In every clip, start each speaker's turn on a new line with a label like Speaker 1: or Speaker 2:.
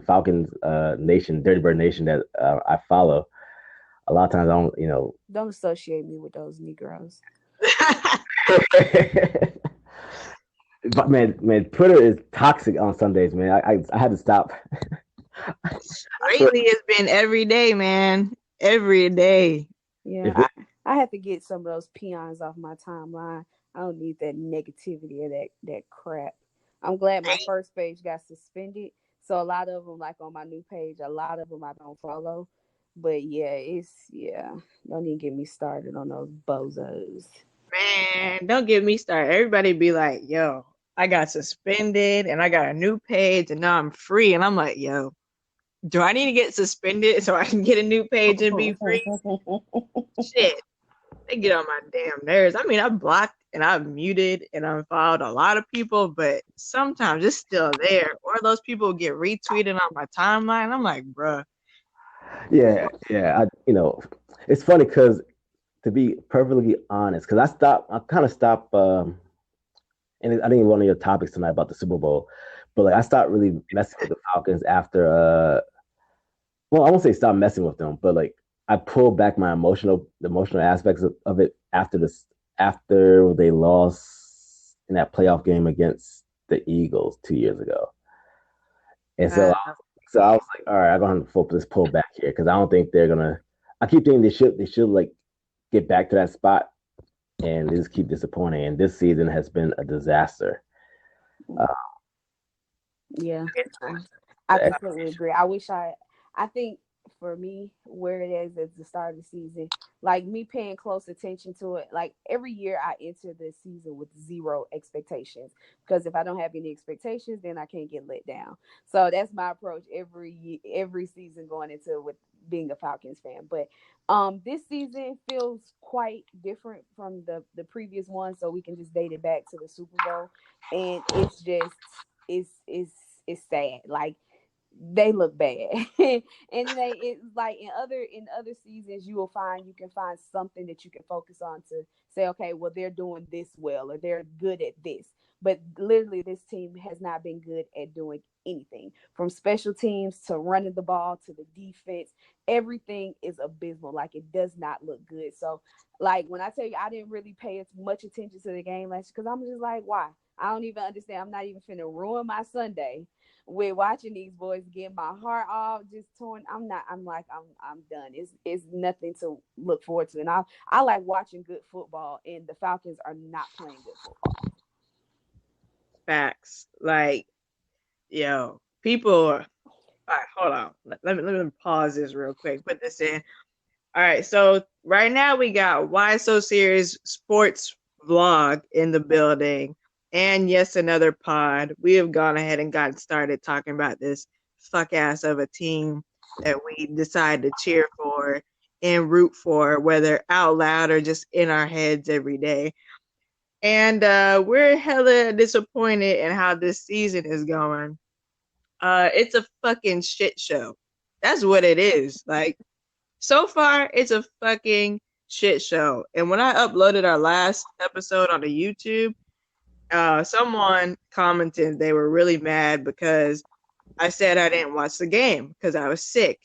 Speaker 1: Falcons Nation, Dirty Bird Nation that I follow, a lot of times I don't,
Speaker 2: Don't associate me with those Negroes.
Speaker 1: But man, Twitter is toxic on Sundays, man. I had to stop. I swear,
Speaker 3: Lately, it's been every day, man. Every day.
Speaker 2: Yeah,
Speaker 1: if it,
Speaker 2: I have to get some of those peons off my timeline. I don't need that negativity or that crap. I'm glad my first page got suspended. So a lot of them, like on my new page, a lot of them I don't follow. But yeah, don't even get me started on those bozos.
Speaker 3: Man, don't get me started. Everybody be like, yo, I got suspended and I got a new page and now I'm free. And I'm like, yo, do I need to get suspended so I can get a new page and be free? Shit. They get on my damn nerves. I mean, I've blocked and I've muted and unfollowed a lot of people, but sometimes it's still there. Or those people get retweeted on my timeline. I'm like, bruh.
Speaker 1: yeah, it's funny because to be perfectly honest, because I kind of stopped, and I think one of your topics tonight about the Super Bowl, but like I stopped really messing with the Falcons after, well, I won't say stop messing with them, but like I pulled back the emotional aspects of it after they lost in that playoff game against the Eagles 2 years ago, and so I was like, all right, I'm gonna focus pull back here because I don't think they're gonna. I keep thinking they should like get back to that spot, and they just keep disappointing. And this season has been a disaster. Uh,
Speaker 2: Yeah, I completely agree. I think for me, where it is at the start of the season, like me paying close attention to it, like every year I enter the season with zero expectations because if I don't have any expectations, then I can't get let down. So that's my approach every season going into with being a Falcons fan. But this season feels quite different from the previous one, so we can just date it back to the Super Bowl, and it's it's sad. Like they look bad and it's like in other seasons you can find something that you can focus on to say, okay, well, they're doing this well or they're good at this. But literally this team has not been good at doing anything from special teams to running the ball to the defense. Everything is abysmal. Like it does not look good. So like when I tell you I didn't really pay as much attention to the game last year because I'm just like, why? I don't even understand. I'm not even finna ruin my Sunday with watching these boys get my heart off, just torn. I'm done. It's nothing to look forward to. And I like watching good football, and the Falcons are not playing good football.
Speaker 3: Facts. Like, yo, people are. All right, hold on. Let me pause this real quick. Put this in. All right, so right now we got Why So Serious Sports Vlog in the building, and yes, another pod. We have gone ahead and got started talking about this fuck ass of a team that we decide to cheer for and root for, whether out loud or just in our heads every day. And we're hella disappointed in how this season is going. It's a fucking shit show. That's what it is. Like, so far, it's a fucking shit show. And when I uploaded our last episode on the YouTube, someone commented they were really mad because I said I didn't watch the game because I was sick.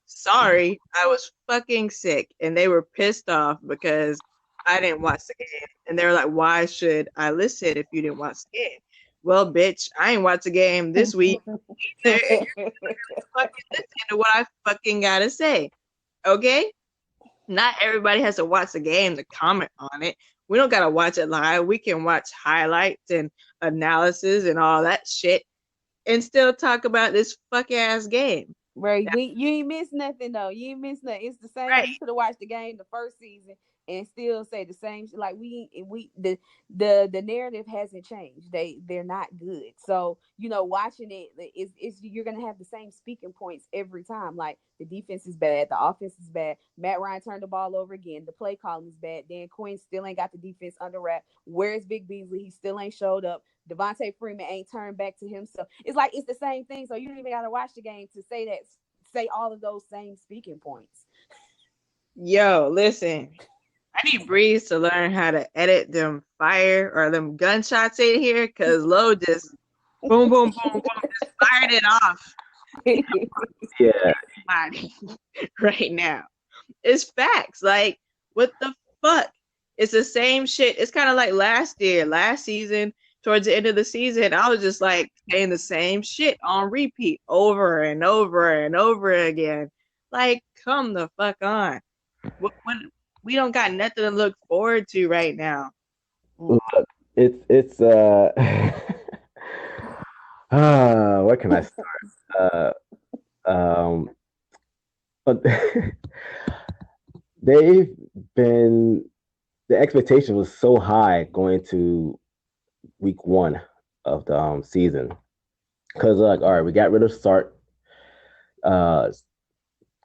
Speaker 3: Sorry, I was fucking sick. And they were pissed off because I didn't watch the game. And they were like, why should I listen if you didn't watch the game? Well, bitch, I ain't watched the game this week either. And you're fucking listen to what I fucking gotta say. Okay? Not everybody has to watch the game to comment on it. We don't gotta watch it live. We can watch highlights and analysis and all that shit and still talk about this fuck ass game.
Speaker 2: Right, you ain't missed nothing though. You ain't missed nothing. It's the same.
Speaker 3: Right.
Speaker 2: You could have watched the game the first season and still say the same. Like we the narrative hasn't changed. They're not good. So watching it's you're gonna have the same speaking points every time. Like the defense is bad, the offense is bad. Matt Ryan turned the ball over again. The play calling is bad. Dan Quinn still ain't got the defense under wrap. Where's Big Beasley? He still ain't showed up. Devontae Freeman ain't turned back to himself. It's like it's the same thing. So you don't even got to watch the game to say all of those same speaking points.
Speaker 3: Yo, listen. I need Breeze to learn how to edit them fire or them gunshots in here because Lo just boom, boom, boom, boom, just fired it off.
Speaker 1: Yeah.
Speaker 3: Everybody right now. It's facts. Like, what the fuck? It's the same shit. It's kind of like last season, towards the end of the season, I was just like saying the same shit on repeat over and over and over again. Like, come the fuck on. When we don't got nothing to look forward to right now.
Speaker 1: Look, it's where can I start? Um, but they've been the expectation was so high going into week one of the season because like all right, we got rid of Sart. Uh,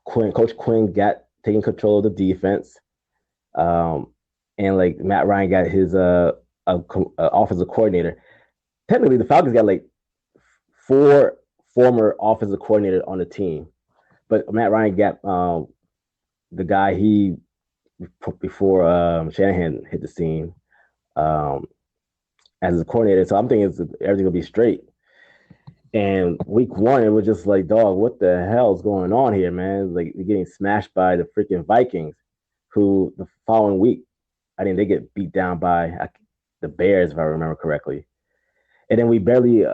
Speaker 1: Coach Quinn got taking control of the defense, um, and like Matt Ryan got his offensive coordinator. Technically, the Falcons got like four former offensive coordinators on the team, but Matt Ryan got the guy he before Shanahan hit the scene um, as a coordinator. So I'm thinking everything will be straight. And week one, it was just like, dog, what the hell is going on here, man? Like you're getting smashed by the freaking Vikings, who the following week, I think they get beat down by the Bears, if I remember correctly. And then we barely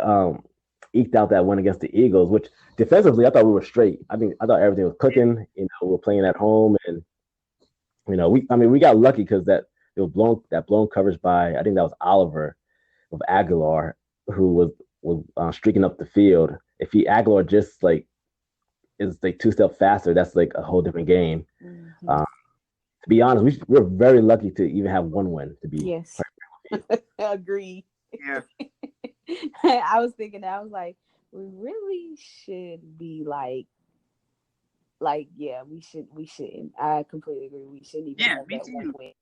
Speaker 1: eked out that win against the Eagles, which defensively I thought we were straight. I thought everything was cooking. You know, we were playing at home, and you know, we got lucky because that blown coverage by I think that was Oliver of Aguilar, who was streaking up the field. If Aguilar just like is like two steps faster, that's like a whole different game.
Speaker 2: Mm-hmm.
Speaker 1: To be honest, we're very lucky to even have one win. To be
Speaker 2: yes, agreed.
Speaker 3: Yeah.
Speaker 2: I was thinking that I was like, we really should be like yeah, we shouldn't. I completely agree. We shouldn't even have that one win.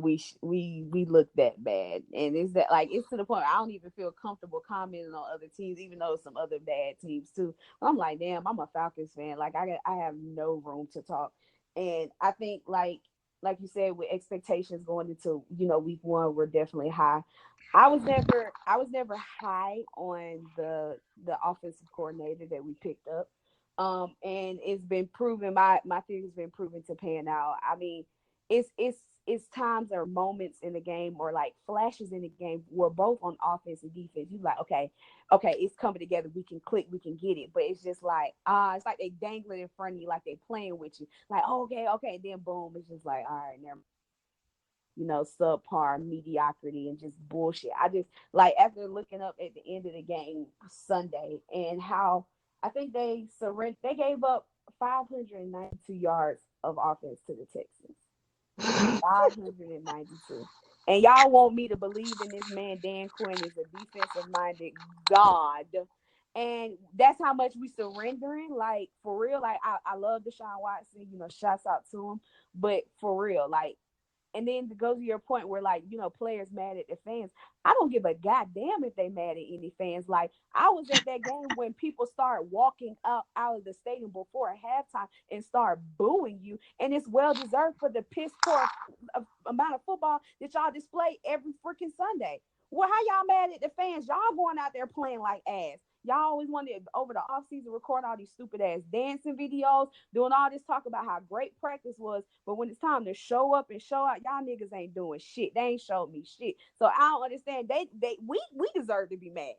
Speaker 2: We look that bad, and it's that like it's to the point I don't even feel comfortable commenting on other teams, even though some other bad teams too. I'm like, damn, I'm a Falcons fan. Like I have no room to talk, and I think like you said, with expectations going into week one, we're definitely high. I was never high on the offensive coordinator that we picked up. And it's been proven. My theory has been proven to pan out. I mean, it's times or moments in the game or like flashes in the game where both on offense and defense, you like, okay, it's coming together. We can click, we can get it. But it's just like, it's like they dangle it in front of you, like they playing with you. Like, okay, then boom, it's just like, all right, never. Subpar mediocrity and just bullshit. I just like after looking up at the end of the game Sunday and how I think they gave up 592 yards of offense to the Texans. 592. And y'all want me to believe in this man, Dan Quinn, is a defensive-minded god. And that's how much we surrendering. Like, for real, like, I love Deshaun Watson, shouts out to him. But for real, like, and then to go to your point where, like, players mad at the fans. I don't give a goddamn if they mad at any fans. Like, I was at that game when people start walking out of the stadium before halftime and start booing you. And it's well-deserved for the piss poor amount of football that y'all display every freaking Sunday. Well, how y'all mad at the fans? Y'all going out there playing like ass. Y'all always wanted over the offseason record all these stupid ass dancing videos, doing all this talk about how great practice was. But when it's time to show up and show out, y'all niggas ain't doing shit. They ain't showed me shit. So I don't understand. We deserve to be mad.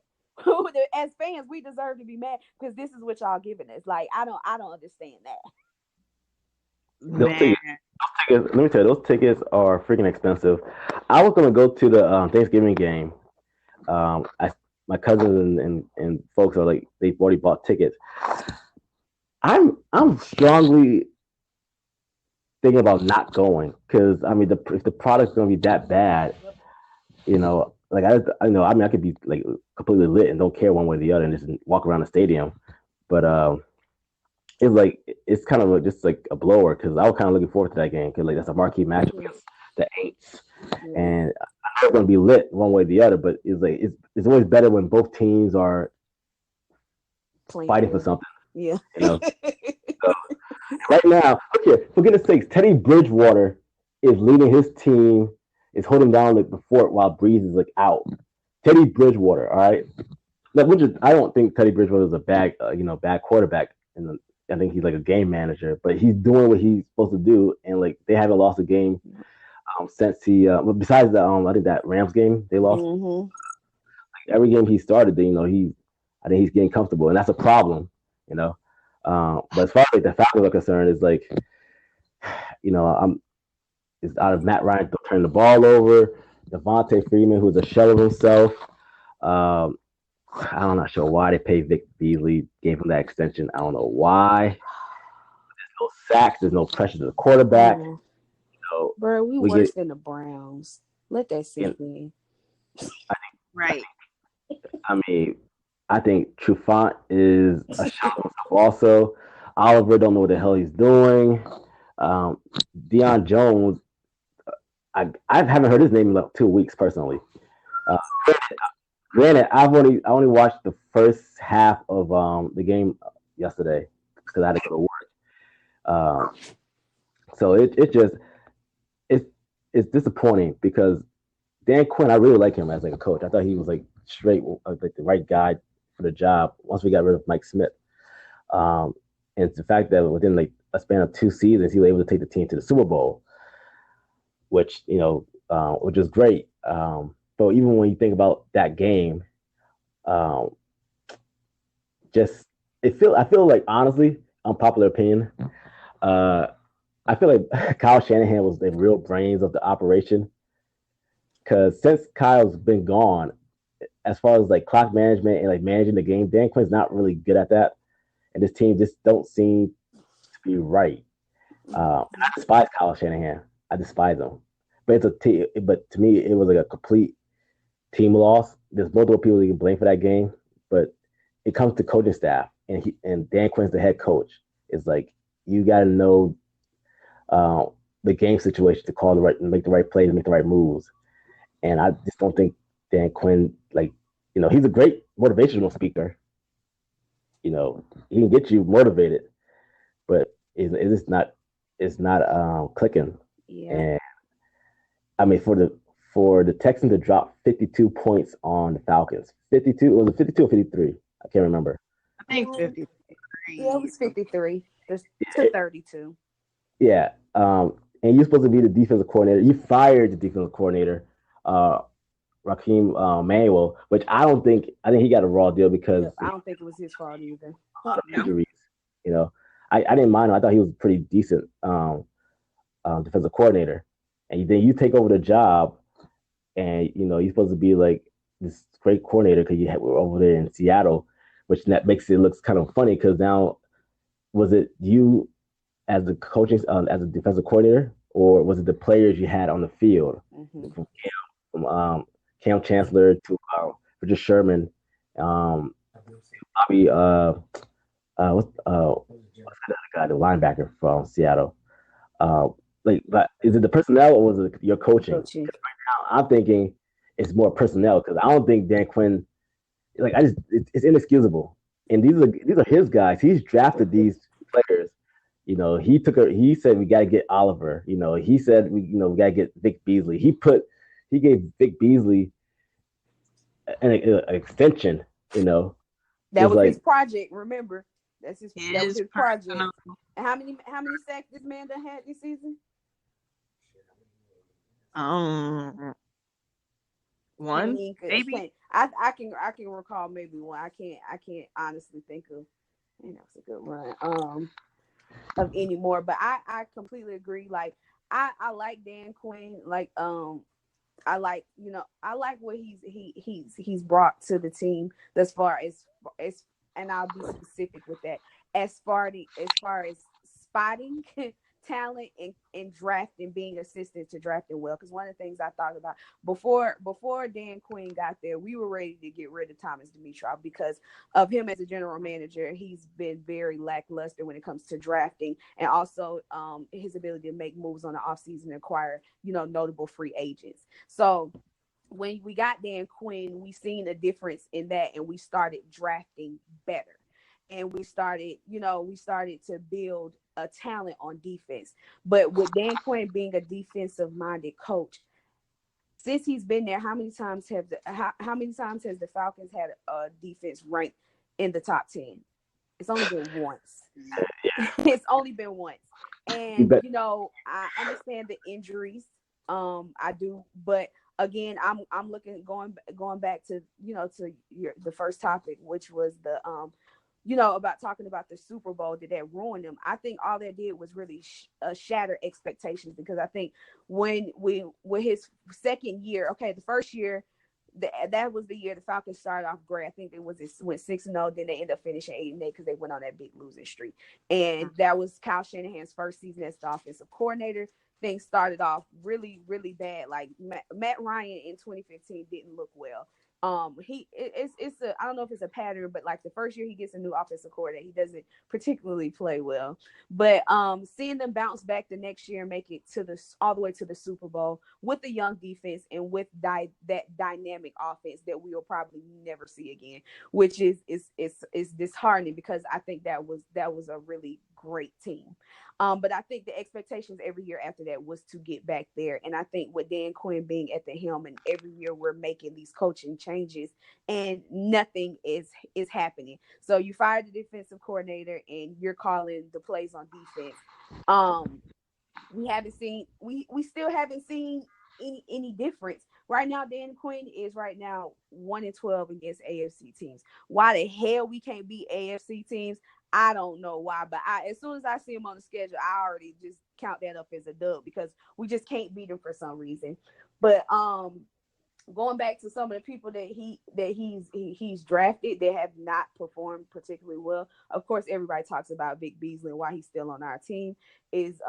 Speaker 2: As fans, we deserve to be mad because this is what y'all giving us. Like, I don't understand that.
Speaker 1: Let me tell you, those tickets are freaking expensive. I was gonna go to the Thanksgiving game. My cousins and folks are like they've already bought tickets. I'm strongly thinking about not going because I mean if the product's gonna be that bad, like I could be like completely lit and don't care one way or the other and just walk around the stadium, but it's kind of just like a blower because I was kind of looking forward to that game because like that's a marquee matchup against the Aints, and I know it's gonna be lit one way or the other. But it's always better when both teams are fighting for something.
Speaker 2: Yeah.
Speaker 1: So, right now, okay, for goodness sakes, Teddy Bridgewater is leading his team, is holding down like the fort while Breeze is like out. Teddy Bridgewater, all right. like, I don't think Teddy Bridgewater is a bad quarterback. And I think he's like a game manager, but he's doing what he's supposed to do, and like they haven't lost a game since he. Well, besides the I think that Rams game they lost.
Speaker 2: Mm-hmm.
Speaker 1: Every game he started, I think he's getting comfortable, and that's a problem, you know. But as far as like the Falcons are concerned, it's like, I'm it's out of Matt Ryan turning the ball over, Devontae Freeman, who's a shell of himself. Um, I'm not sure why they paid Vic Beasley, gave him that extension. I don't know why. No sacks, there's no pressure to the quarterback.
Speaker 2: Mm.
Speaker 1: So
Speaker 2: Bro, we
Speaker 1: we
Speaker 2: worse
Speaker 1: get,
Speaker 2: than the Browns. Let that sink in.
Speaker 3: Right.
Speaker 1: I mean, I think Trufant is a shell of himself also. Oliver don't know what the hell he's doing. Um, Deion Jones, I haven't heard his name in like 2 weeks personally. Uh, granted, I only watched the first half of the game yesterday because I had to go to work. Um, so it just it's it's disappointing because Dan Quinn, I really like him as like a coach. I thought he was like straight like the right guy for the job. Once we got rid of Mike Smith, um, and it's the fact that within like a span of 2 seasons, he was able to take the team to the Super Bowl, which is great. But even when you think about that game, um, just I feel like honestly, unpopular opinion. Uh, I feel like Kyle Shanahan was the real brains of the operation because since Kyle's been gone, as far as like clock management and like managing the game, Dan Quinn's not really good at that, and this team just don't seem to be right. And I despise Kyle Shanahan. I despise him, but but to me, it was like a complete team loss. There's multiple people you can blame for that game, but it comes to coaching staff, and Dan Quinn's the head coach. It's like you got to know uh, the game situation to call the right, make the right plays, make the right moves. And I just don't think Dan Quinn, like, he's a great motivational speaker. He can get you motivated, but it's not clicking.
Speaker 2: Yeah.
Speaker 1: And I mean, for the Texans to drop 52 points on the Falcons, 52 was it 52 or 53? I can't remember.
Speaker 3: I think
Speaker 2: Yeah, it
Speaker 3: 53.
Speaker 2: was 53. There's to 32.
Speaker 1: Yeah, and you're supposed to be the defensive coordinator. You fired the defensive coordinator, uh, Raheem Manuel, which I think he got a raw deal because
Speaker 2: Yep. I don't think it was his fault either.
Speaker 1: of
Speaker 3: No.
Speaker 1: injuries. You know, I didn't mind him. I thought he was a pretty decent defensive coordinator. And then you take over the job, and you're supposed to be like this great coordinator because we're over there in Seattle, which that makes it looks kind of funny because now was it you as the coaching as a defensive coordinator, or was it the players you had on the field
Speaker 2: Mm-hmm.
Speaker 1: from Cam Chancellor to Richard Sherman, Bobby what's that other guy, the linebacker from Seattle? Uh, is it the personnel or was it your coaching?
Speaker 2: Coaching.
Speaker 1: Now I'm thinking it's more personnel because I don't think Dan Quinn, like it's inexcusable. And these are his guys. He's drafted these players. He said we got to get Oliver. He said we got to get Vic Beasley. He gave Vic Beasley an extension.
Speaker 2: That
Speaker 1: It's
Speaker 2: was his
Speaker 1: like
Speaker 2: project. Remember, that was
Speaker 3: His
Speaker 2: his project.
Speaker 3: personal.
Speaker 2: And how many sacks this man done had this season?
Speaker 3: Um,
Speaker 2: Can't
Speaker 3: one
Speaker 2: even
Speaker 3: maybe.
Speaker 2: I can recall maybe one. I can't honestly think of. Man, that was a good run. Of anymore, but I completely agree. Like I like Dan Quinn. Like I like what he's brought to the team as far as and I'll be specific with that as far as spotting talent and drafting, being assistant to drafting well, because one of the things I thought about before Dan Quinn got there, we were ready to get rid of Thomas Dimitrov because of him as a general manager. He's been very lackluster when it comes to drafting, and also his ability to make moves on the offseason and acquire notable free agents. So when we got Dan Quinn, we seen a difference in that, and we started drafting better, and we started to build a talent on defense. But with Dan Quinn being a defensive minded coach, since he's been there, how many times how many times has the Falcons had a defense ranked in the top 10? It's only been once. It's only been once. And
Speaker 1: But
Speaker 2: I understand the injuries. I do, but again, I'm looking going back to to the first topic, which was the about talking about the Super Bowl, did that ruin them? I think all that did was really shatter expectations, because I think when his second year, okay, the first year, that was the year the Falcons started off great. I think went 6-0, then they ended up finishing 8-8 because they went on that big losing streak, and that was Kyle Shanahan's first season as the offensive coordinator. Things started off really, really bad. Like Matt Ryan in 2015 didn't look well. It's a, I don't know if it's a pattern, but like the first year he gets a new offensive coordinator, he doesn't particularly play well. But seeing them bounce back the next year and make it to all the way to the Super Bowl with the young defense and with that dynamic offense that we will probably never see again, which is disheartening, because I think that was a really great team. But I think the expectations every year after that was to get back there. And I think with Dan Quinn being at the helm, and every year we're making these coaching changes and nothing is happening. So you fired the defensive coordinator and you're calling the plays on defense. We still haven't seen any difference. Right now, Dan Quinn is right now 1-12 against AFC teams. Why the hell we can't beat AFC teams? I don't know why, but as soon as I see him on the schedule, I already just count that up as a dub, because we just can't beat him for some reason. But going back to some of the people that he's drafted that have not performed particularly well. Of course, everybody talks about Vic Beasley and why he's still on our team is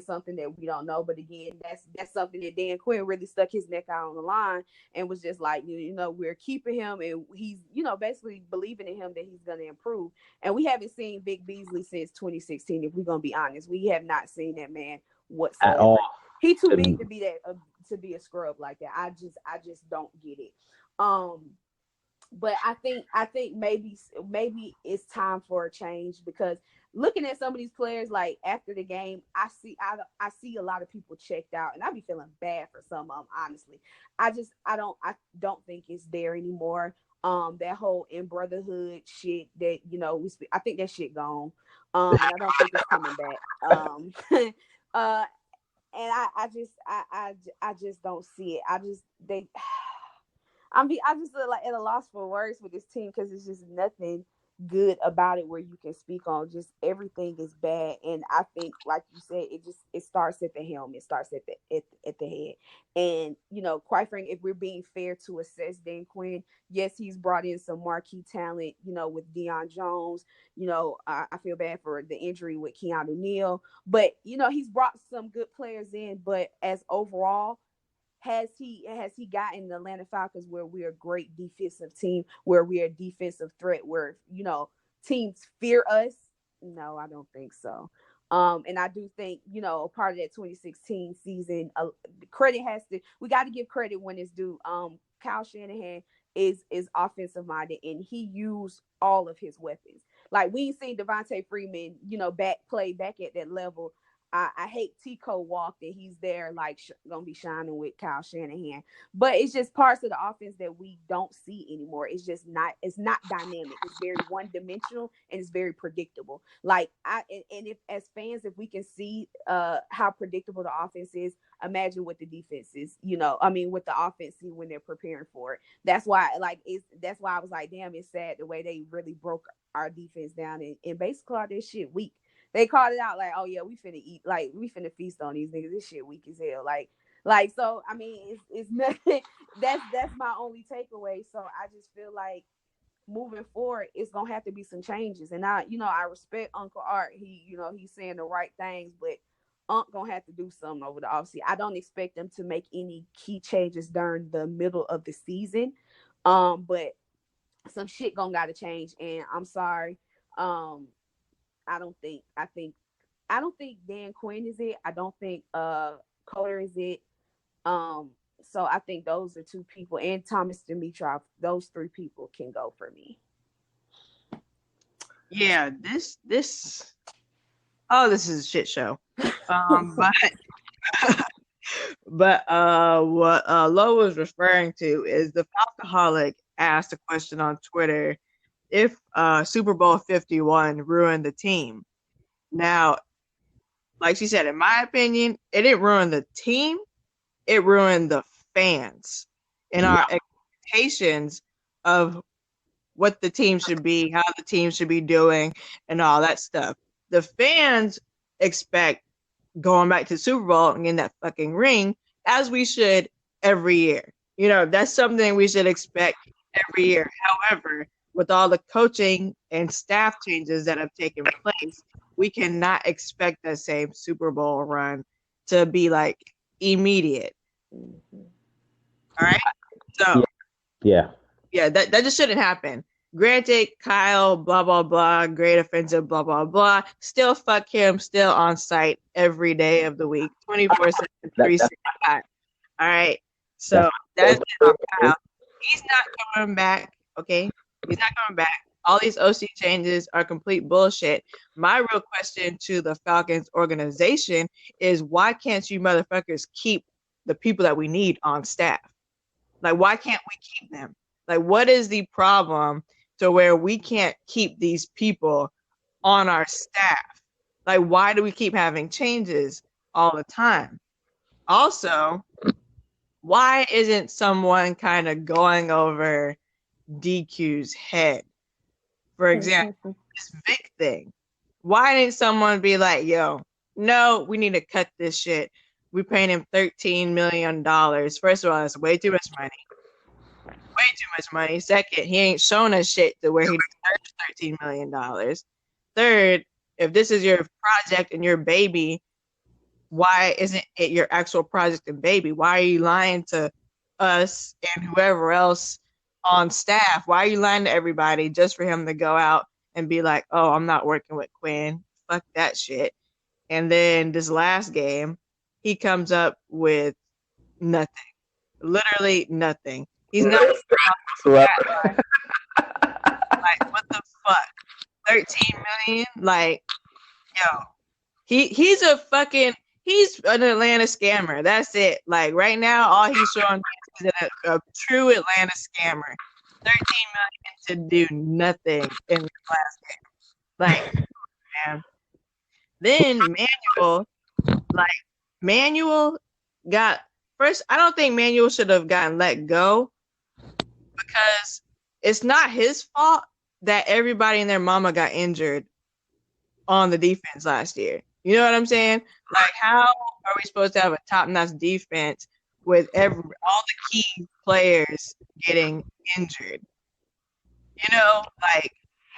Speaker 2: something that we don't know. But again, that's something that Dan Quinn really stuck his neck out on the line and was just like, we're keeping him, and he's basically believing in him that he's going to improve. And we haven't seen Vic Beasley since 2016. If we're going to be honest, we have not seen that man whatsoever.
Speaker 1: at all.
Speaker 2: He too big to be that to be a scrub like that. I just don't get it. But I think maybe it's time for a change, because looking at some of these players, like after the game, I see a lot of people checked out, and I be feeling bad for some of them. Honestly, I don't think it's there anymore. That whole in brotherhood shit that I think that shit gone. And I don't think it's coming back. And I just don't see it. I just feel like at a loss for words with this team, because it's just nothing good about it where you can speak on. Just everything is bad, and I think, like you said, it starts at the helm. It starts at the head. And quite frankly, if we're being fair to assess Dan Quinn, yes, he's brought in some marquee talent. With Deion Jones. I feel bad for the injury with Keanu Neal, but he's brought some good players in. But as overall, has he gotten the Atlanta Falcons where we're a great defensive team, where we're a defensive threat, where teams fear us? No, I don't think so. And I do think part of that 2016 season, we got to give credit when it's due. Kyle Shanahan is offensive minded, and he used all of his weapons. Like, we ain't seen Devontae Freeman play back at that level. I hate Tico walked, and he's there like gonna be shining with Kyle Shanahan, but it's just parts of the offense that we don't see anymore. It's not dynamic. It's very one dimensional, and it's very predictable. Like if as fans, if we can see how predictable the offense is, imagine what the defense is. What the offense see when they're preparing for it. That's why I was like, damn, it's sad the way they really broke our defense down and basically called this shit weak. They called it out like, oh yeah, we finna eat, like we finna feast on these niggas. This shit weak as hell. So I mean, it's nothing. That's my only takeaway. So I just feel like moving forward, it's gonna have to be some changes. And I respect Uncle Art. He's saying the right things, but Unc gonna have to do something over the offseason. I don't expect them to make any key changes during the middle of the season. But some shit gonna gotta change. And I'm sorry. I don't think Dan Quinn is it. I don't think Kohler is it. So I think those are two people, and Thomas Dimitrov. Those three people can go for me.
Speaker 3: Yeah, this is a shit show. But But what Lo was referring to is the Falcoholic asked a question on Twitter if Super Bowl 51 ruined the team. Now, like she said, in my opinion, it didn't ruin the team. It ruined the fans and our expectations of what the team should be, how the team should be doing, and all that stuff. The fans expect going back to the Super Bowl and getting that fucking ring, as we should every year. You know, that's something we should expect every year. However, with all the coaching and staff changes that have taken place, we cannot expect the same Super Bowl run to be like immediate.
Speaker 2: Mm-hmm.
Speaker 3: All right. So
Speaker 1: Yeah.
Speaker 3: that just shouldn't happen. Granted, Kyle, blah, blah, blah, great offensive, blah, blah, blah. Still fuck him, still on site every day of the week, 24/7, 365. All right. So that's it on Kyle. He's not coming back. Okay. He's not coming back. All these OC changes are complete bullshit. My real question to the Falcons organization is why can't you motherfuckers keep the people that we need on staff? Like, why can't we keep them? Like, what is the problem to where we can't keep these people on our staff? Like, why do we keep having changes all the time? Also, why isn't someone kind of going over DQ's head? For example, this Vic thing. Why didn't someone be like, yo, no, we need to cut this shit. We paying him $13 million. First of all, that's way too much money. Way too much money. Second, he ain't shown us shit to where he deserves $13 million. Third, if this is your project and your baby, why isn't it your actual project and baby? Why are you lying to us and whoever else on staff? Why are you lying to everybody just for him to go out and be like, oh, I'm not working with Quinn. Fuck that shit. And then this last game, he comes up with nothing. Literally nothing. He's not like, what the fuck? 13 million? Like, yo, he's an Atlanta scammer. That's it. Like right now, all he's showing is a true Atlanta scammer. 13 million to do nothing in the last game. Like, man. Then Manuel got first. I don't think Manuel should have gotten let go because it's not his fault that everybody and their mama got injured on the defense last year. You know what I'm saying? Like, how are we supposed to have a top-notch defense with all the key players getting injured? You know, like,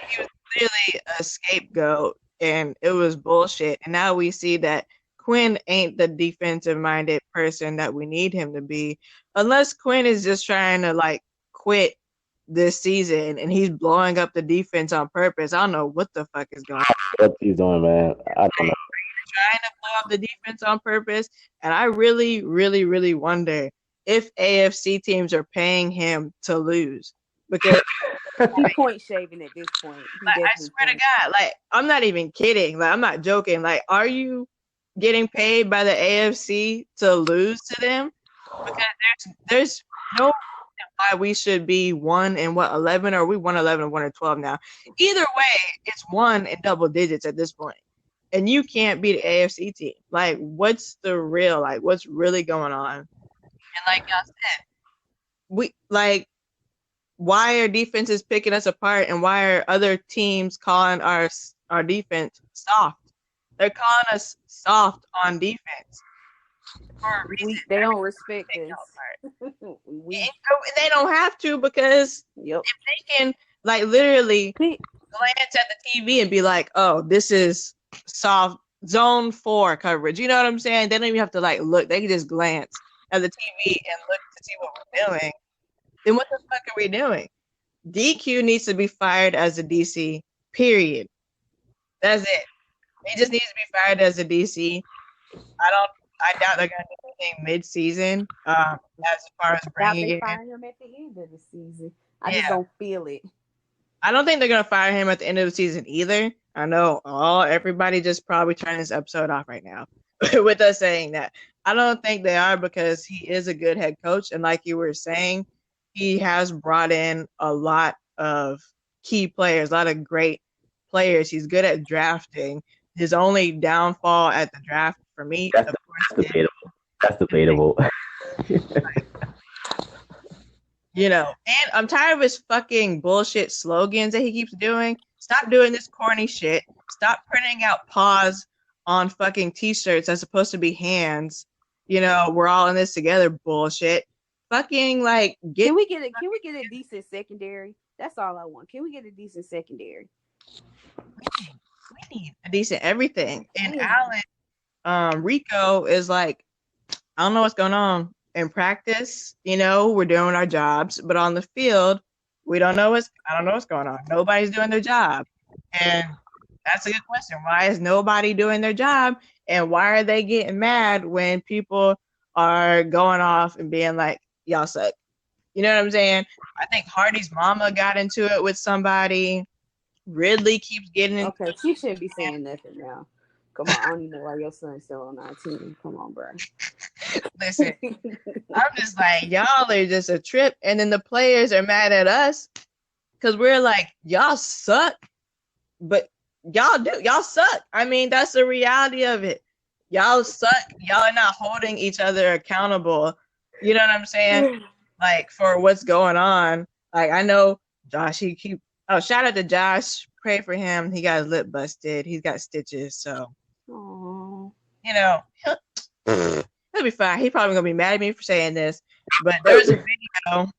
Speaker 3: he was clearly a scapegoat, and it was bullshit. And now we see that Quinn ain't the defensive-minded person that we need him to be, unless Quinn is just trying to, like, quit this season and he's blowing up the defense on purpose. I don't know what the fuck is going on.
Speaker 1: What he's doing, man. I don't know.
Speaker 3: Trying to blow up the defense on purpose, and I really, really, really wonder if AFC teams are paying him to lose because
Speaker 2: he's point shaving at this point.
Speaker 3: Like, I swear to God, like I'm not even kidding. Like I'm not joking. Like, are you getting paid by the AFC to lose to them? Because there's no reason why we should be 1-11, or we 1-11 or 1-12 now. Either way, it's 1 in double digits at this point. And you can't beat the AFC team. Like, what's the real? Like, what's really going on? And like y'all said, why are defenses picking us apart, and why are other teams calling our defense soft? They're calling us soft on defense for a reason.
Speaker 2: They don't respect us.
Speaker 3: They don't have to, because if they can, like, literally glance at the TV and be like, "Oh, this is soft zone 4 coverage." You know what I'm saying? They don't even have to like look. They can just glance at the TV and look to see what we're doing. Then what the fuck are we doing? DQ needs to be fired as a DC, period. That's it. He just needs to be fired as a DC. I doubt they're gonna do anything mid-season. As far as bringing
Speaker 2: him at the end of the season. I just don't feel it.
Speaker 3: I don't think they're gonna fire him at the end of the season either. I know everybody just probably turning this episode off right now. with us saying that. I don't think they are because he is a good head coach. And like you were saying, he has brought in a lot of key players, a lot of great players. He's good at drafting. His only downfall at the draft for me,
Speaker 1: That's,
Speaker 3: of
Speaker 1: that's
Speaker 3: course,
Speaker 1: debatable. That's debatable.
Speaker 3: and I'm tired of his fucking bullshit slogans that he keeps doing. Stop doing this corny shit. Stop printing out paws on fucking t-shirts that's supposed to be hands. We're all in this together bullshit. Fucking get.
Speaker 2: Can we get a decent secondary? That's all I want. Can we get a decent secondary?
Speaker 3: We need a decent everything. And Alan, Rico is like, I don't know what's going on. In practice, we're doing our jobs, but on the field, I don't know what's going on. Nobody's doing their job. And that's a good question. Why is nobody doing their job? And why are they getting mad when people are going off and being like, y'all suck? You know what I'm saying? I think Hardy's mama got into it with somebody. Ridley keeps getting into
Speaker 2: Okay, she shouldn't be saying nothing now. Come on, I don't even know why your son's still on our team. Come on, bro.
Speaker 3: Listen, I'm just like, y'all are just a trip. And then the players are mad at us because we're like, y'all suck. But y'all suck. I mean, that's the reality of it. Y'all suck. Y'all are not holding each other accountable. You know what I'm saying? Like, for what's going on. Like, I know Josh, shout out to Josh. Pray for him. He got his lip busted. He's got stitches. So,
Speaker 2: Aww.
Speaker 3: he'll be fine. He's probably going to be mad at me for saying this. But there was a video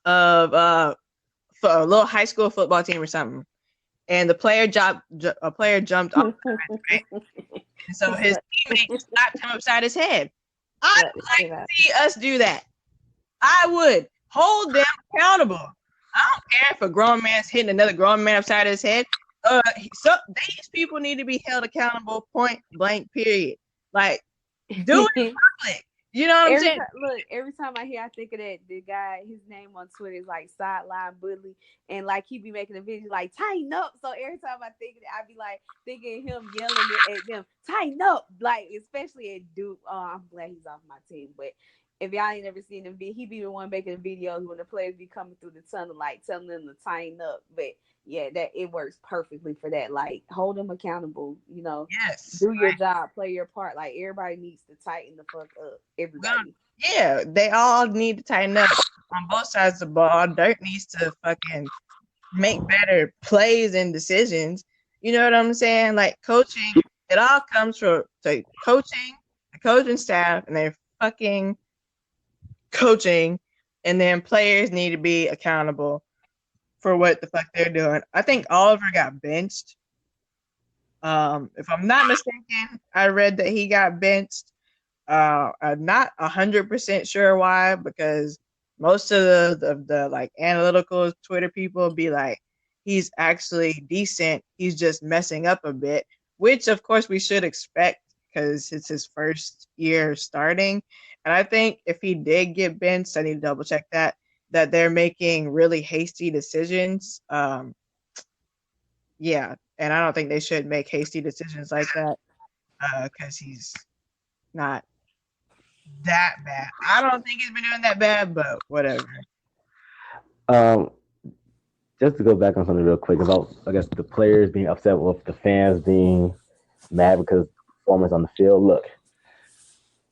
Speaker 3: of for a little high school football team or something. And a player jumped off the right? And so his teammate slapped him upside his head. I'd like to see us do that. I would hold them accountable. I don't care if a grown man's hitting another grown man upside his head. These people need to be held accountable, point blank, period. Like, do it in public. You know what I'm saying?
Speaker 2: Every time I hear, I think of that the guy. His name on Twitter is like Sideline Bully, and like he be making a video like tighten up. So every time I think of it, I be like thinking of him yelling at them, tighten up. Like especially at Duke. Oh, I'm glad he's off my team, but. If y'all ain't never seen him, he be the one making the videos when the players be coming through the tunnel, like telling them to tighten up. But yeah, that it works perfectly for that. Like hold them accountable,
Speaker 3: Yes.
Speaker 2: Do your job, play your part. Like everybody needs to tighten the fuck up. Everybody.
Speaker 3: Yeah, they all need to tighten up on both sides of the ball. Dirk needs to fucking make better plays and decisions. You know what I'm saying? Like coaching, it all comes from coaching, the coaching staff, and they're fucking coaching, and then players need to be accountable for what the fuck they're doing. I think Oliver got benched. If I'm not mistaken, I read that he got benched. I'm not 100% sure why, because most of the like analytical Twitter people be like, he's actually decent. He's just messing up a bit, which of course we should expect because it's his first year starting. And I think if he did get benched, I need to double check that they're making really hasty decisions. Yeah, and I don't think they should make hasty decisions like that because he's not that bad. I don't think he's been doing that bad, but whatever.
Speaker 1: Just to go back on something real quick about, I guess, the players being upset with the fans being mad because of performance on the field. Look,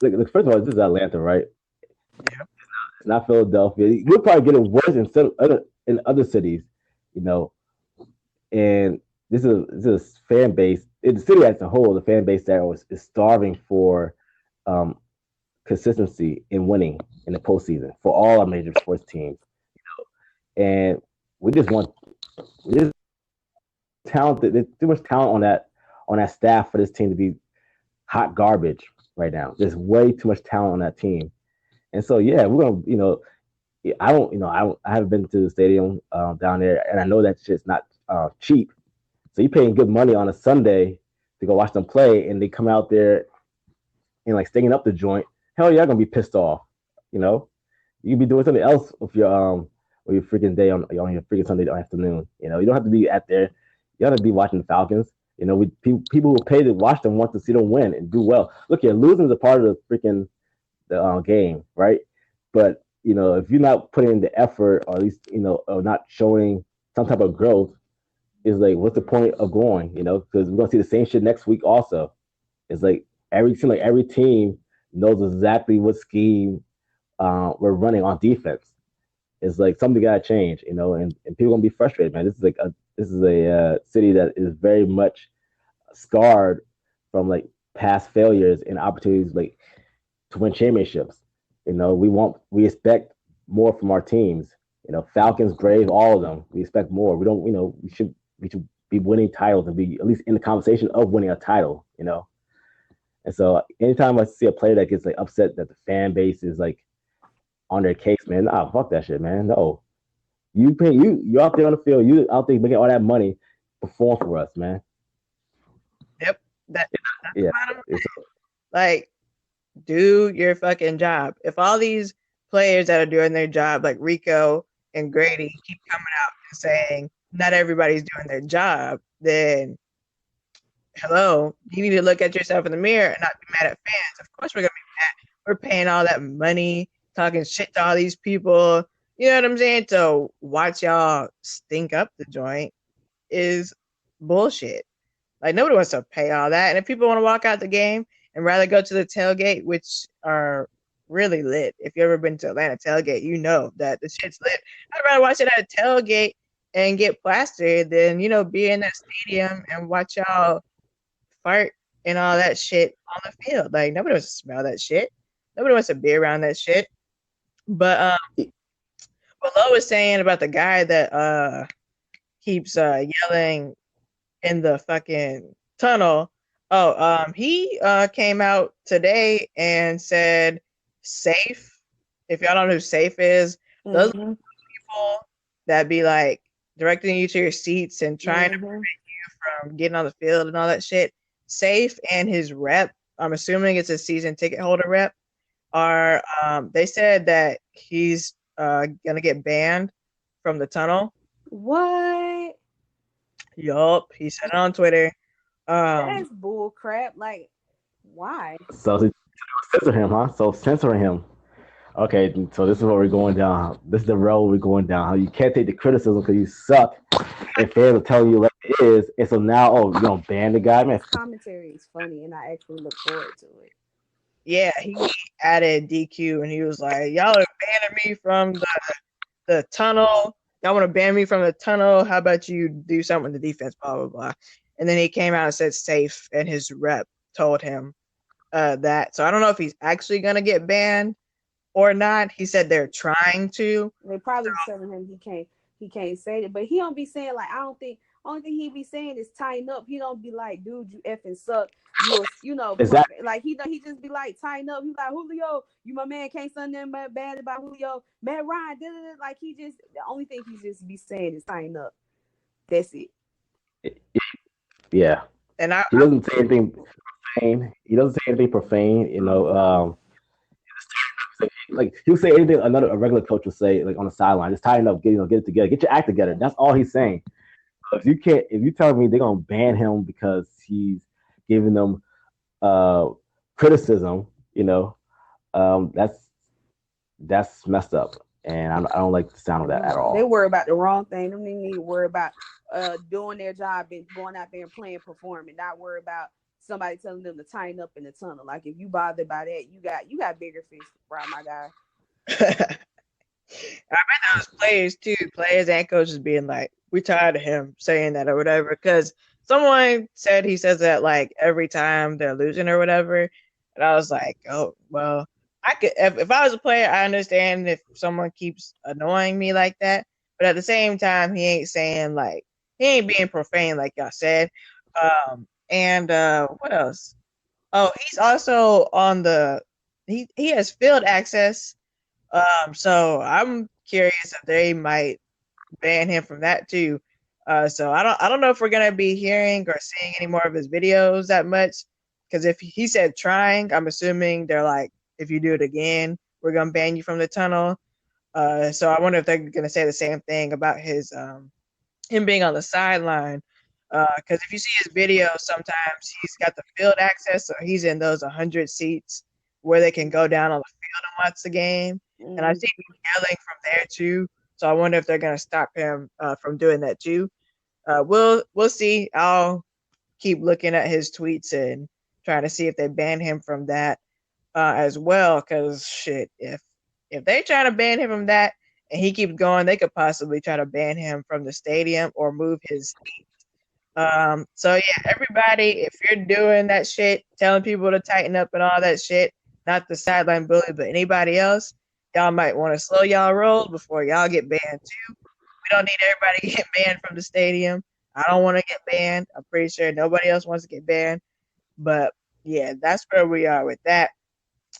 Speaker 1: first of all, this is Atlanta, right?
Speaker 3: Yeah.
Speaker 1: It's not Philadelphia. We'll probably get it worse in other cities, And this is fan base. In the city as a whole, the fan base there is starving for consistency in winning in the postseason for all our major sports teams. And we just want talented. There's too much talent on that staff for this team to be hot garbage right now. There's way too much talent on that team, and so yeah, we're gonna. I haven't been to the stadium down there, and I know that shit's not cheap. So you're paying good money on a Sunday to go watch them play, and they come out there and like stinging up the joint. Hell yeah, I'm gonna be pissed off. You can be doing something else with your freaking day on your freaking Sunday afternoon. You don't have to be out there. You don't have to be watching the Falcons. You know, people who pay to watch them want to see them win and do well. Look here, losing is a part of the freaking the game, right? But you know, if you're not putting in the effort, or at least you know, or not showing some type of growth, is like, what's the point of going? You know, because we're gonna see the same shit next week. Also, it's like every team knows exactly what scheme we're running on defense. It's like something got to change, you know, and people gonna be frustrated, man. This is a city that is very much scarred from like past failures and opportunities like to win championships. You know, we expect more from our teams. You know, Falcons, Brave, all of them. We expect more. We don't, you know, we should be winning titles and be at least in the conversation of winning a title. You know, and so anytime I see a player that gets like upset that the fan base is like on their case, man, nah, fuck that shit, man. No, you out there on the field, you out there making all that money, perform for us, man.
Speaker 3: Yep. That's
Speaker 1: Yeah,
Speaker 3: the bottom line. Like, do your fucking job. If all these players that are doing their job, like Rico and Grady, keep coming out and saying not everybody's doing their job, then hello, you need to look at yourself in the mirror and not be mad at fans. Of course, we're gonna be mad. We're paying all that money, talking shit to all these people. You know what I'm saying? So watch y'all stink up the joint is bullshit. Like, nobody wants to pay all that. And if people want to walk out the game and rather go to the tailgate, which are really lit. If you've ever been to Atlanta tailgate, you know that the shit's lit. I'd rather watch it at a tailgate and get plastered than, you know, be in that stadium and watch y'all fart and all that shit on the field. Like, nobody wants to smell that shit. Nobody wants to be around that shit. But what Lo was saying about the guy that keeps yelling in the fucking tunnel. Oh, he came out today and said safe. If y'all don't know who safe is, those people that be like directing you to your seats and trying to prevent you from getting on the field and all that shit. Safe and his rep, I'm assuming it's a season ticket holder rep, are they said that he's gonna get banned from the tunnel.
Speaker 2: What?
Speaker 3: Yup, he said it on Twitter.
Speaker 2: That's bull crap. Like, why?
Speaker 1: so censor him, huh? So censoring him. Okay, so this is what we're going down. This is the road we're going down. How you can't take the criticism because you suck, and fans are telling you like it is, and so now, oh, you gonna ban the guy, man?
Speaker 2: His commentary is funny, and I actually look forward to it.
Speaker 3: Yeah, he added DQ, and he was like, "Y'all are banning me from the tunnel. Y'all want to ban me from the tunnel? How about you do something with the defense? Blah blah blah." And then he came out and said safe, and his rep told him that. So I don't know if he's actually gonna get banned or not. He said they're trying to.
Speaker 2: They probably telling him he can't say it, but he don't be saying like, I don't think only thing he be saying is tighten up. He don't be like, dude, you effing suck. You know,
Speaker 1: Exactly.
Speaker 2: like he just be like, tighten up. He like, Julio, you my man, can't say nothing bad about Julio. Matt Ryan, like he just the only thing he just be saying is tighten up. That's it.
Speaker 1: Yeah,
Speaker 3: And
Speaker 1: he doesn't say anything profane. He doesn't say anything profane. You know, like he'll say anything a regular coach will say, like on the sideline. Just tighten up, get it together, get your act together. That's all he's saying. So if you tell me they're gonna ban him because he's giving them criticism, you know, that's messed up, and I don't like the sound of that at all.
Speaker 2: They worry about the wrong thing. Them niggas need to worry about doing their job and going out there and playing, performing, not worry about somebody telling them to tighten up in the tunnel. Like if you bothered by that, you got bigger fish to fry, my guy.
Speaker 3: I bet those players and coaches being like, "We tired of him saying that or whatever," because someone said he says that like every time they're losing or whatever, and I was like, "Oh well." I could if I was a player, I understand if someone keeps annoying me like that. But at the same time, he ain't saying like he ain't being profane like y'all said. And what else? Oh, he's also on the he has field access. So I'm curious if they might ban him from that too. So I don't know if we're gonna be hearing or seeing any more of his videos that much. Because if he said trying, I'm assuming they're like, if you do it again, we're gonna ban you from the tunnel. So I wonder if they're gonna say the same thing about his him being on the sideline. Because if you see his videos, sometimes he's got the field access, so he's in those 100 seats where they can go down on the field and watch the game. And I've seen him yelling from there too. So I wonder if they're going to stop him from doing that too. We'll see. I'll keep looking at his tweets and trying to see if they ban him from that as well. Because shit, if they try to ban him from that and he keeps going, they could possibly try to ban him from the stadium or move his seat. So yeah, everybody, if you're doing that shit, telling people to tighten up and all that shit, not the sideline bully, but anybody else, y'all might want to slow y'all roll before y'all get banned too. We don't need everybody to get banned from the stadium. I don't want to get banned. I'm pretty sure nobody else wants to get banned. But yeah, that's where we are with that.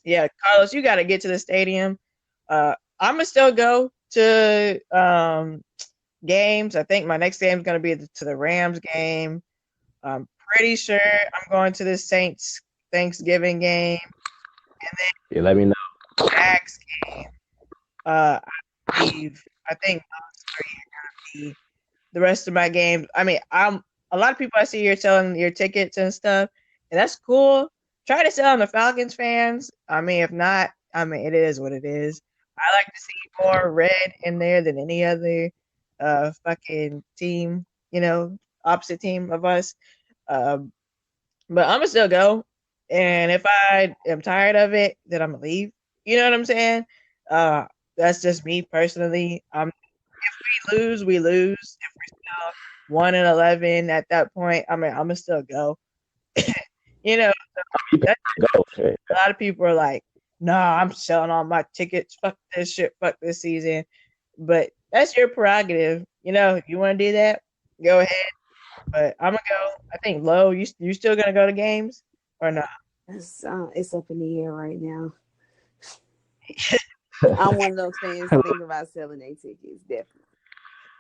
Speaker 3: Yeah, Carlos, you got to get to the stadium. I'm gonna still go to games. I think my next game is going to be to the Rams game. I'm pretty sure I'm going to the Saints Thanksgiving game, and then
Speaker 1: let me know.
Speaker 3: Jags game. I believe I think those three are going to be the rest of my games. I mean, a lot of people I see here selling your tickets and stuff, and that's cool. Try to sell them to Falcons fans. I mean, if not, I mean, it is what it is. I like to see more red in there than any other fucking team, opposite team of us. But I'm gonna still go. And if I am tired of it, then I'm gonna leave. You know what I'm saying? That's just me personally. If we lose, we lose. If we're still 1-11 at that point, I mean, I'm gonna still go. A lot of people are like, "Nah, I'm selling all my tickets. Fuck this shit. Fuck this season." But that's your prerogative. If you want to do that, go ahead. But I'm gonna go. I think Lo, you still gonna go to games or not?
Speaker 2: It's up in the air right now. I'm one of those fans thinking about selling their tickets, definitely.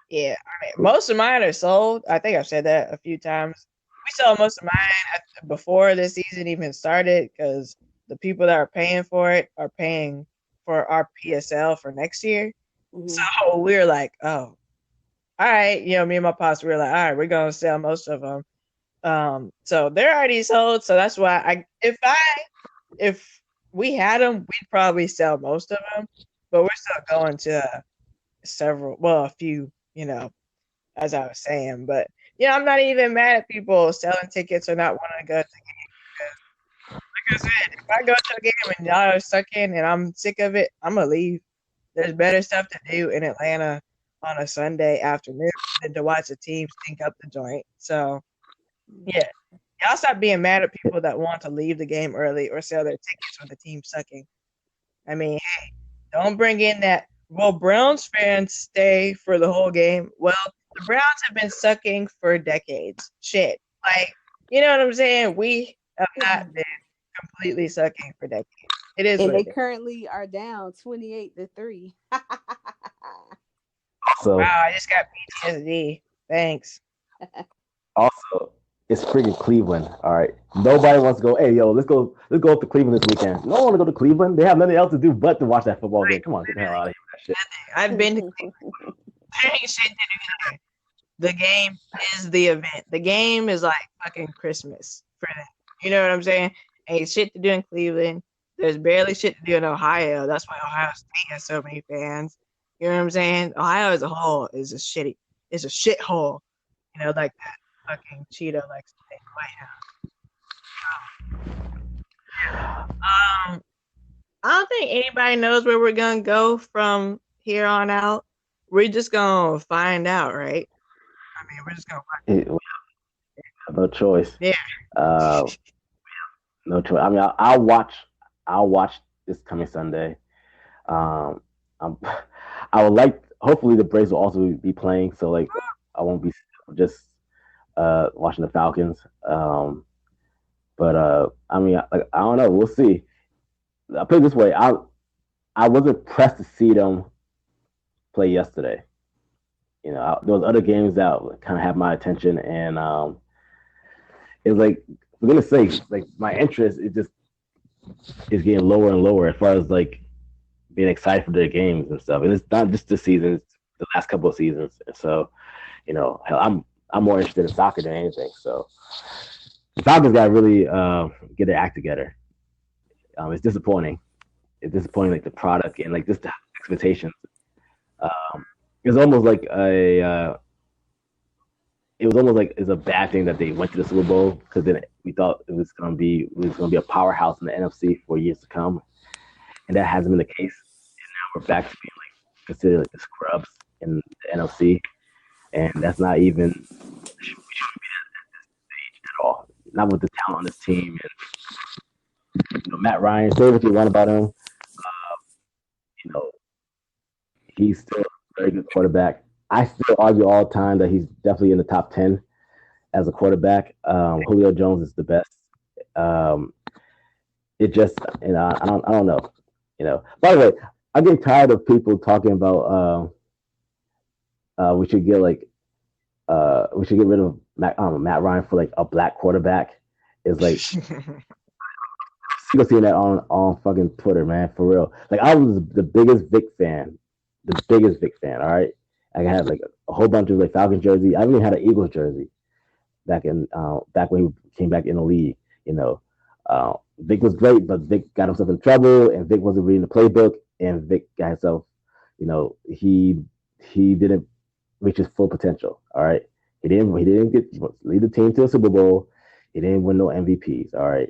Speaker 3: Yeah, I mean, most of mine are sold. I think I've said that a few times. We sold most of mine before the season even started because the people that are paying for it are paying for our PSL for next year. Mm-hmm. So we're like, oh, all right. Me and my pops were like, all right, we're going to sell most of them. So they're already sold. So that's why if we had them, we'd probably sell most of them, but we're still going to a few, as I was saying, but I'm not even mad at people selling tickets or not wanting to go to the game. Because, like I said, if I go to a game and y'all are sucking and I'm sick of it, I'm going to leave. There's better stuff to do in Atlanta on a Sunday afternoon than to watch a team stink up the joint. So, yeah. Y'all stop being mad at people that want to leave the game early or sell their tickets when the team's sucking. I mean, hey, don't bring in that, well, Browns fans stay for the whole game. Well, the Browns have been sucking for decades. Shit. Like, you know what I'm saying? We have not been completely sucking for decades. It is.
Speaker 2: And they currently are down 28-3.
Speaker 1: So,
Speaker 3: wow, I just got PTSD. Thanks.
Speaker 1: Also, it's freaking Cleveland. All right. Nobody wants to go, hey, yo, let's go up to Cleveland this weekend. No one want to go to Cleveland. They have nothing else to do but to watch that football game. Come on, get the hell out of here with that shit.
Speaker 3: I've been to Cleveland. There ain't shit to do there. The game is the event. The game is like fucking Christmas for them. You know what I'm saying? Ain't shit to do in Cleveland. There's barely shit to do in Ohio. That's why Ohio State has so many fans. You know what I'm saying? Ohio as a whole is a shithole. Like that fucking Cheeto likes to say White House. I don't think anybody knows where we're gonna go from here on out. We're just gonna find out, right? I mean, we're just gonna find out.
Speaker 1: No choice.
Speaker 3: Yeah.
Speaker 1: No choice. I mean, I'll watch this coming Sunday. I would like. Hopefully, the Braves will also be playing, so like I won't be just watching the Falcons. But I mean, I don't know. We'll see. I'll put it this way: I wasn't pressed to see them play yesterday. There was other games that kind of had my attention, and it's like for goodness sakes, like my interest is getting lower and lower as far as like being excited for the games and stuff. And it's not just this season; it's the last couple of seasons. And so, hell, I'm I'm more interested in soccer than anything. So the Falcons got to really get their act together. It's disappointing. It's disappointing, like the product and like just the expectations. Um, it was almost like it was almost like it's a bad thing that they went to the Super Bowl because then we thought it was gonna be a powerhouse in the NFC for years to come, and that hasn't been the case. Now we're back to being like considered like the scrubs in the NFC, and that's not even at all. Not with the talent on this team. And Matt Ryan, say what you want about him. You know, he's still a very good quarterback. I still argue all the time that he's definitely in the top 10 as a quarterback. Julio Jones is the best. Um, it just, I don't know. By the way, I'm getting tired of people talking about we should get like we should get rid of Matt Ryan for like a black quarterback. It's like you're seeing that on fucking Twitter, man, for real. Like I was the biggest Vic fan, the biggest Vic fan. All right, I had like a whole bunch of like Falcons jersey. I even had an Eagles jersey back when he came back in the league. You know, Vic was great, but Vic got himself in trouble, and Vic wasn't reading the playbook, and Vic got himself. He didn't reach his full potential. All right, he didn't get lead the team to a Super Bowl. He didn't win no MVPs. All right,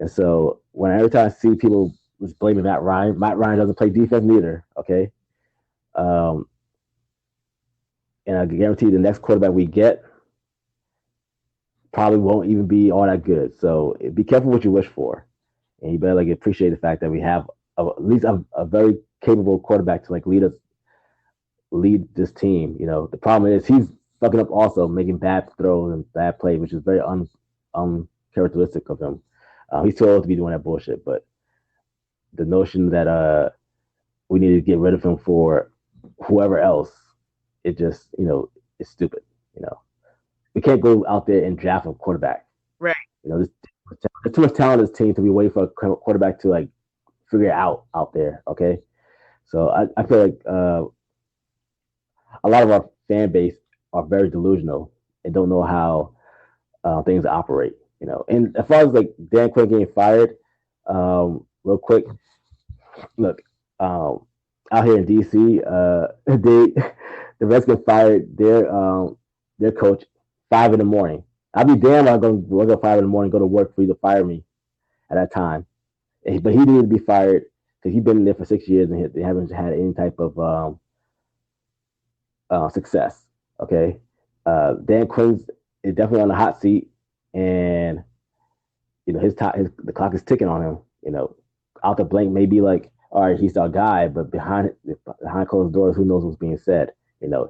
Speaker 1: and so when every time I see people was blaming Matt Ryan doesn't play defense neither. Okay, um, and I guarantee the next quarterback we get probably won't even be all that good. So be careful what you wish for, and you better like appreciate the fact that we have at least a very capable quarterback to like lead this team. The problem is he's fucking up also, making bad throws and bad plays, which is very uncharacteristic of him. He's too old to be doing that bullshit. But the notion that we need to get rid of him for whoever else, it just it's stupid. We can't go out there and draft a quarterback.
Speaker 3: Right.
Speaker 1: There's too much talent in this team to be waiting for a quarterback to like figure it out there. Okay, so I feel like a lot of our fan base are very delusional and don't know how things operate. And as far as like Dan Quinn getting fired, real quick, look, out here in DC, the Redskins fired their coach 5 a.m. I'd be damned I'm going to wake up 5 a.m, go to work for you to fire me at that time. But he needed to be fired because he's been there for 6 years and they haven't had any type of success. Okay, Dan Quinn's is definitely on the hot seat, and the clock is ticking on him. Out the blank, maybe like, all right, he's our guy, but behind closed doors, who knows what's being said?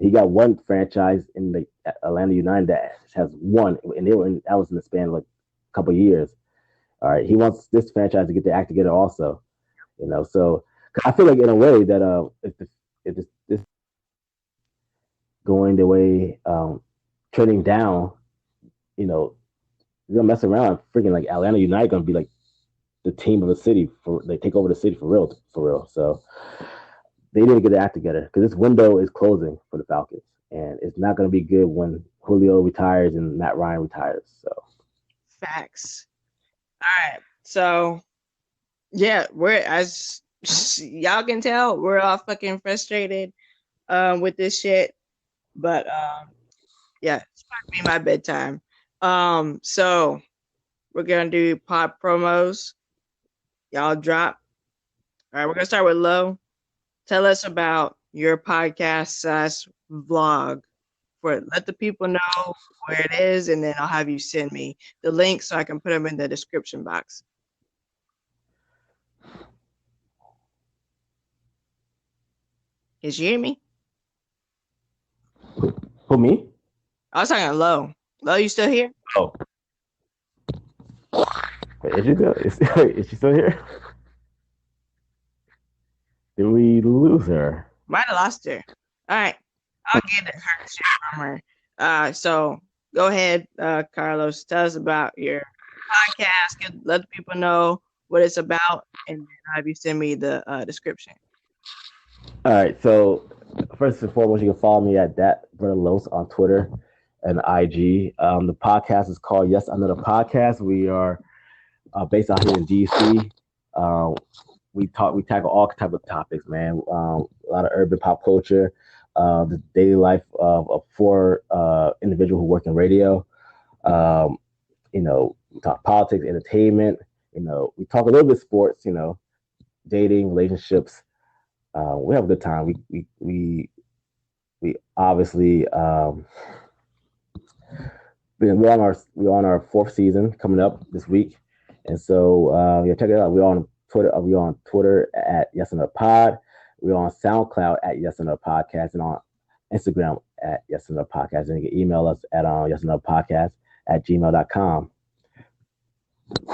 Speaker 1: He got one franchise in the Atlanta United that has one, and that was in the span of like a couple of years. All right, he wants this franchise to get their act together also. So I feel like in a way that if this going the way trending down, they're gonna mess around. Freaking like Atlanta United gonna be like the team of the city they take over the city for real. So they need to get their act together because this window is closing for the Falcons, and it's not gonna be good when Julio retires and Matt Ryan retires. So
Speaker 3: facts. All right, so yeah, we're as y'all can tell, we're all fucking frustrated with this shit. But yeah, it's about to be my bedtime. So we're gonna do pod promos. Y'all drop. All right, we're gonna start with Lo. Tell us about your podcast / vlog. Let the people know where it is, and then I'll have you send me the link so I can put them in the description box. Is you hear me?
Speaker 1: Who, me?
Speaker 3: I was talking to Lo. Lo, you still here?
Speaker 1: Oh. Wait, is she still here? Did we lose her?
Speaker 3: Might have lost her. All right. I'll get her shit from her. So go ahead, Carlos. Tell us about your podcast. Let the people know what it's about, and then have you send me the description.
Speaker 1: All right. So first and foremost, you can follow me at that Brother Los on Twitter. and IG. The podcast is called Yes Another Podcast. We are based out here in DC. We tackle all type of topics, man. A lot of urban pop culture, the daily life of four individuals who work in radio. Um, we talk politics, entertainment. We talk a little bit sports. Dating, relationships. We have a good time. We obviously we're on our fourth season coming up this week, and so check it out. We're on Twitter. We're on Twitter at Yes Another Pod. We're on SoundCloud at Yes Another Podcast, and on Instagram at Yes Another Podcast. And you can email us at Yes Another Podcast at gmail.com.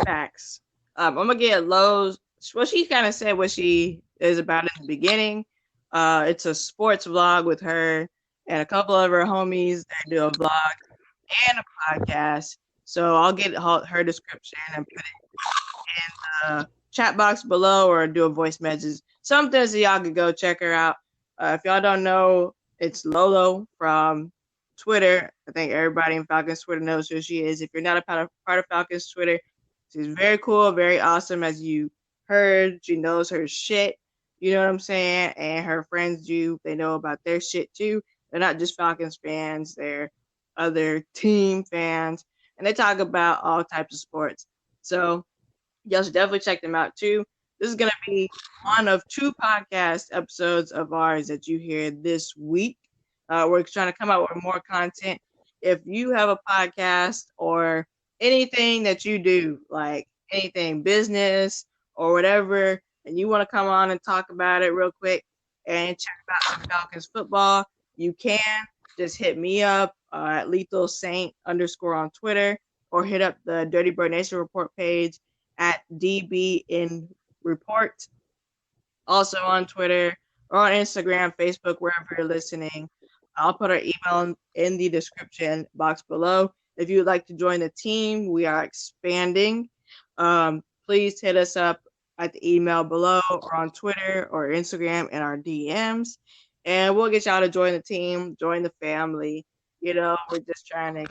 Speaker 3: Facts. I'm gonna get Lowe's. What she kind of said what she is about in the beginning. It's a sports vlog with her and a couple of her homies that do a vlog and a podcast. So I'll get her description and put it in the chat box below or do a voice message. Something so y'all can go check her out. If y'all don't know, it's Lolo from Twitter. I think everybody in Falcons Twitter knows who she is. If you're not a part of Falcons Twitter, she's very cool, very awesome. As you heard, she knows her shit. You know what I'm saying? And her friends do. They know about their shit too. They're not just Falcons fans. They're other team fans. And they talk about all types of sports. So y'all should definitely check them out too. This is going to be one of 2 podcast episodes of ours that you hear this week. We're trying to come out with more content. If you have a podcast or anything that you do, like anything business or whatever, and you want to come on and talk about it real quick and check out some Falcons football, you can just hit me up at Lethal Saint _ on Twitter, or hit up the Dirty Bird Nation report page at DB in Report. Also on Twitter or on Instagram, Facebook, wherever you're listening. I'll put our email in the description box below. If you would like to join the team, we are expanding. Please hit us up at the email below or on Twitter or Instagram in our DMs. And we'll get y'all to join the team, join the family. We're just trying to,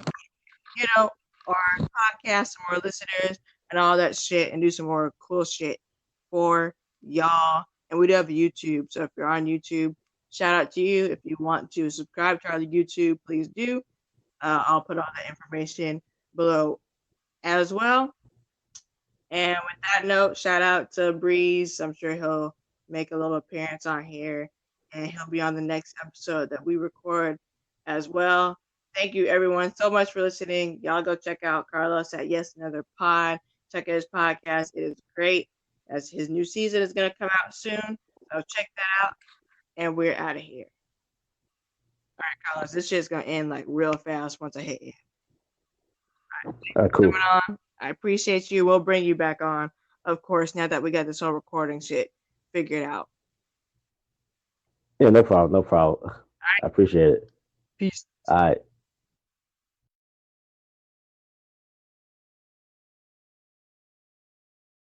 Speaker 3: our podcast, some more listeners and all that shit, and do some more cool shit for y'all. And we do have YouTube. So if you're on YouTube, shout out to you. If you want to subscribe to our YouTube, please do. I'll put all the information below as well. And with that note, shout out to Breeze. I'm sure he'll make a little appearance on here, and he'll be on the next episode that we record as well. Thank you, everyone, so much for listening. Y'all go check out Carlos at Yes Another Pod. Check out his podcast. It is great, as his new season is going to come out soon. So check that out, and we're out of here. All right, Carlos, this shit's going to end like real fast once I hit you. All right,
Speaker 1: cool.
Speaker 3: Coming on. I appreciate you. We'll bring you back on, of course, now that we got this whole recording shit figured out.
Speaker 1: Yeah, no problem. No problem.
Speaker 3: All right.
Speaker 1: I appreciate it.
Speaker 3: Peace.
Speaker 1: All right.